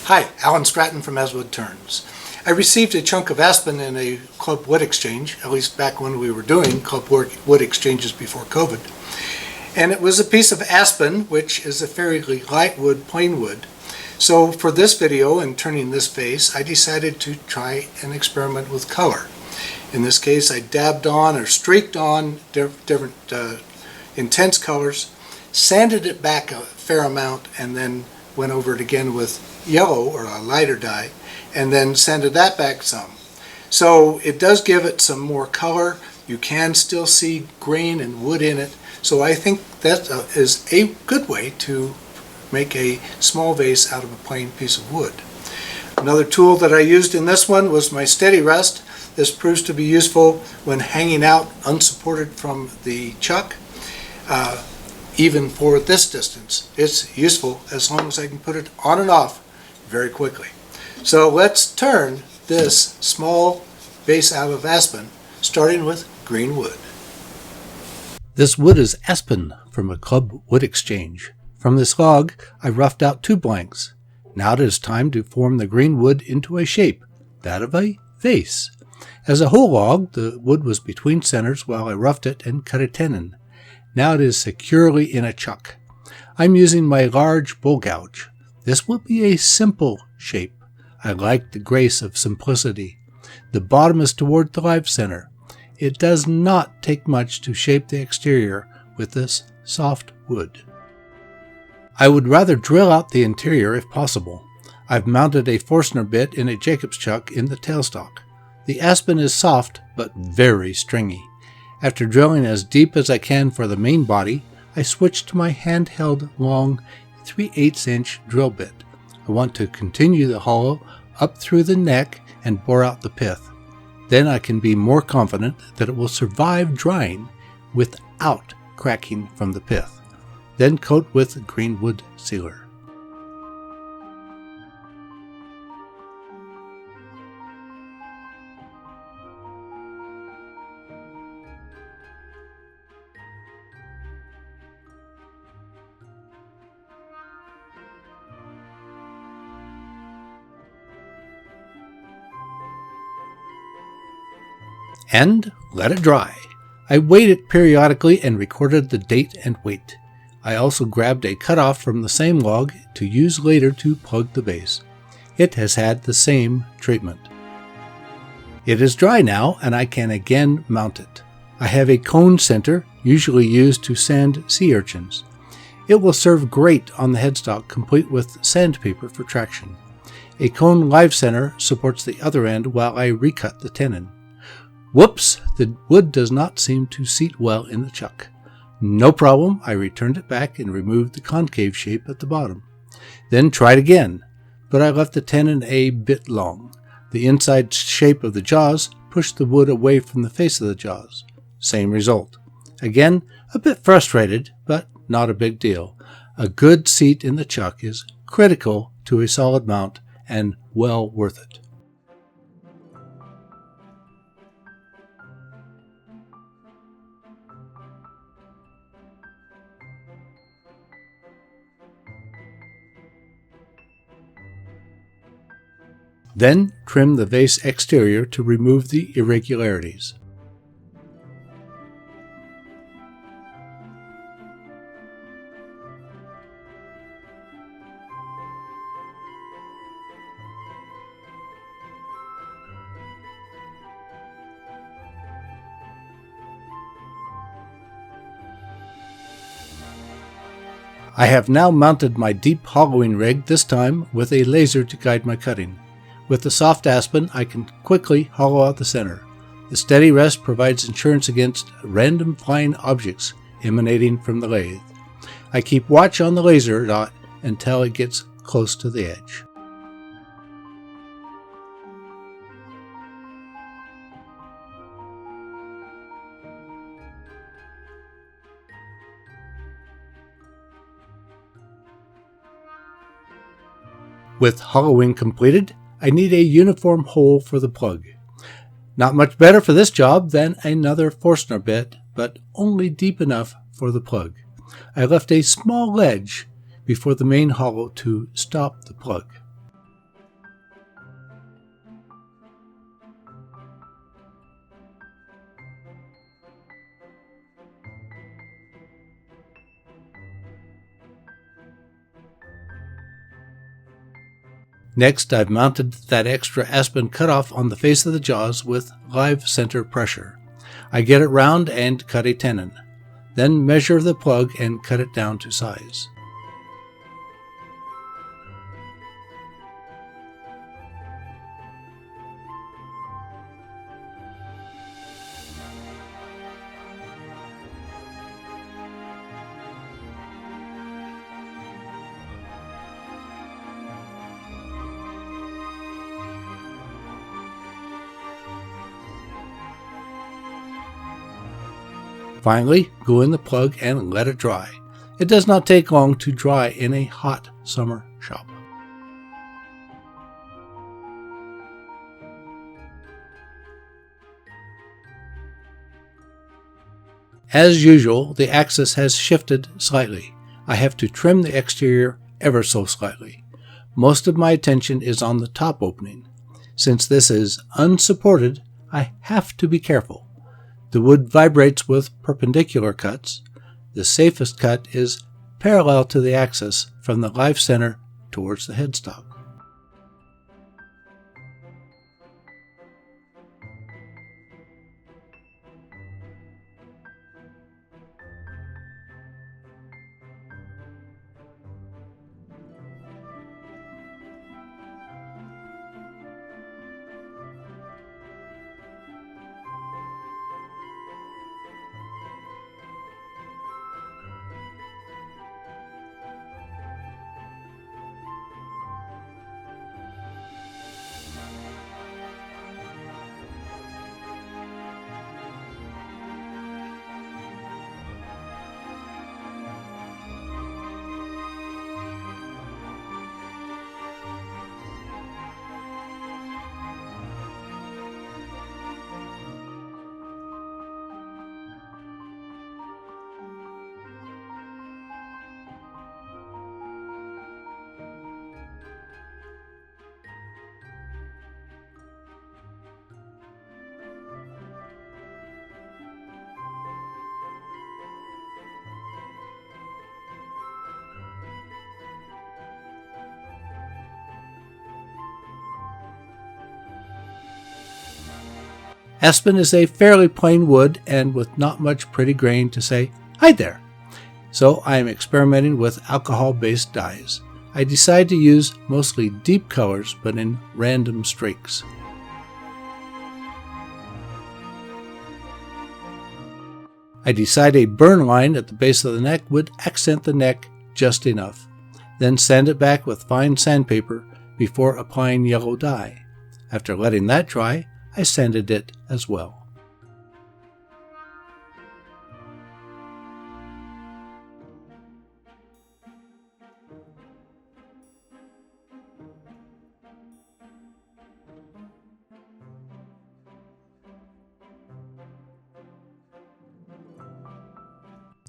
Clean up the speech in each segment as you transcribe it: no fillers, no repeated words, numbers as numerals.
Hi, Alan Stratton from Woodturning. I received a chunk of aspen in a club wood exchange, at least back when we were doing club wood exchanges before COVID. And it was a piece of aspen, which is a fairly light wood, plain wood. So for this video and turning this vase, I decided to try an experiment with color. In this case, I dabbed on or streaked on different intense colors, sanded it back a fair amount, and then went over it again with yellow or a lighter dye, and then sanded that back some. So it does give it some more color. You can still see grain and wood in it. So I think that is a good way to make a small vase out of a plain piece of wood. Another tool that I used in this one was my steady rest. This proves to be useful when hanging out unsupported from the chuck. Even for this distance, it's useful as long as I can put it on and off very quickly. So let's turn this small vase out of aspen, starting with green wood. This wood is aspen from a club wood exchange. From this log, I roughed out 2 blanks. Now it is time to form the green wood into a shape, that of a vase. As a whole log, the wood was between centers while I roughed it and cut a tenon. Now it is securely in a chuck. I'm using my large bull gouge. This will be a simple shape. I like the grace of simplicity. The bottom is toward the live center. It does not take much to shape the exterior with this soft wood. I would rather drill out the interior if possible. I've mounted a Forstner bit in a Jacob's chuck in the tailstock. The aspen is soft but very stringy. After drilling as deep as I can for the main body, I switched to my handheld long 3/8 inch drill bit. I want to continue the hollow up through the neck and bore out the pith. Then I can be more confident that it will survive drying without cracking from the pith. Then coat with green wood sealer. And let it dry. I weighed it periodically and recorded the date and weight. I also grabbed a cutoff from the same log to use later to plug the vase. It has had the same treatment. It is dry now and I can again mount it. I have a cone center, usually used to sand sea urchins. It will serve great on the headstock, complete with sandpaper for traction. A cone live center supports the other end while I recut the tenon. Whoops, the wood does not seem to seat well in the chuck. No problem, I returned it back and removed the concave shape at the bottom. Then tried again, but I left the tenon a bit long. The inside shape of the jaws pushed the wood away from the face of the jaws. Same result. Again, a bit frustrated, but not a big deal. A good seat in the chuck is critical to a solid mount and well worth it. Then trim the vase exterior to remove the irregularities. I have now mounted my deep hollowing rig, this time with a laser to guide my cutting. With the soft aspen, I can quickly hollow out the center. The steady rest provides insurance against random flying objects emanating from the lathe. I keep watch on the laser dot until it gets close to the edge. With hollowing completed, I need a uniform hole for the plug. Not much better for this job than another Forstner bit, but only deep enough for the plug. I left a small ledge before the main hollow to stop the plug. Next, I've mounted that extra aspen cutoff on the face of the jaws with live center pressure. I get it round and cut a tenon. Then measure the plug and cut it down to size. Finally, glue in the plug and let it dry. It does not take long to dry in a hot summer shop. As usual, the axis has shifted slightly. I have to trim the exterior ever so slightly. Most of my attention is on the top opening. Since this is unsupported, I have to be careful. The wood vibrates with perpendicular cuts. The safest cut is parallel to the axis from the live center towards the headstock. Aspen is a fairly plain wood and with not much pretty grain to say, "Hi there!" So I am experimenting with alcohol-based dyes. I decide to use mostly deep colors but in random streaks. I decide a burn line at the base of the neck would accent the neck just enough. Then sand it back with fine sandpaper before applying yellow dye. After letting that dry, I sanded it as well.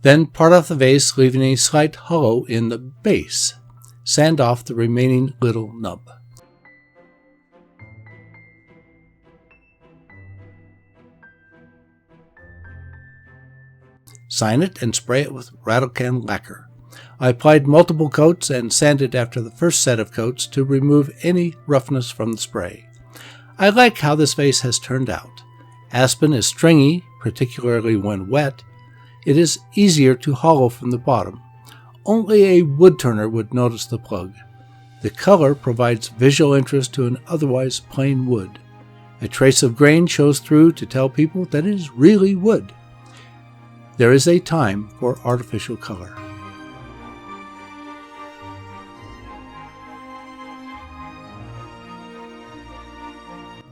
Then part off the vase, leaving a slight hollow in the base. Sand off the remaining little nub. Sign it and spray it with rattle can lacquer. I applied multiple coats and sanded after the first set of coats to remove any roughness from the spray. I like how this vase has turned out. Aspen is stringy, particularly when wet. It is easier to hollow from the bottom. Only a wood turner would notice the plug. The color provides visual interest to an otherwise plain wood. A trace of grain shows through to tell people that it is really wood. There is a time for artificial color.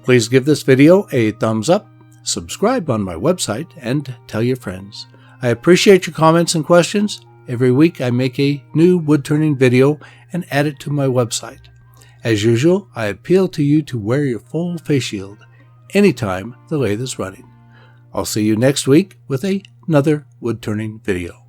Please give this video a thumbs up, subscribe on my website, and tell your friends. I appreciate your comments and questions. Every week I make a new wood turning video and add it to my website. As usual, I appeal to you to wear your full face shield anytime the lathe is running. I'll see you next week with another wood turning video.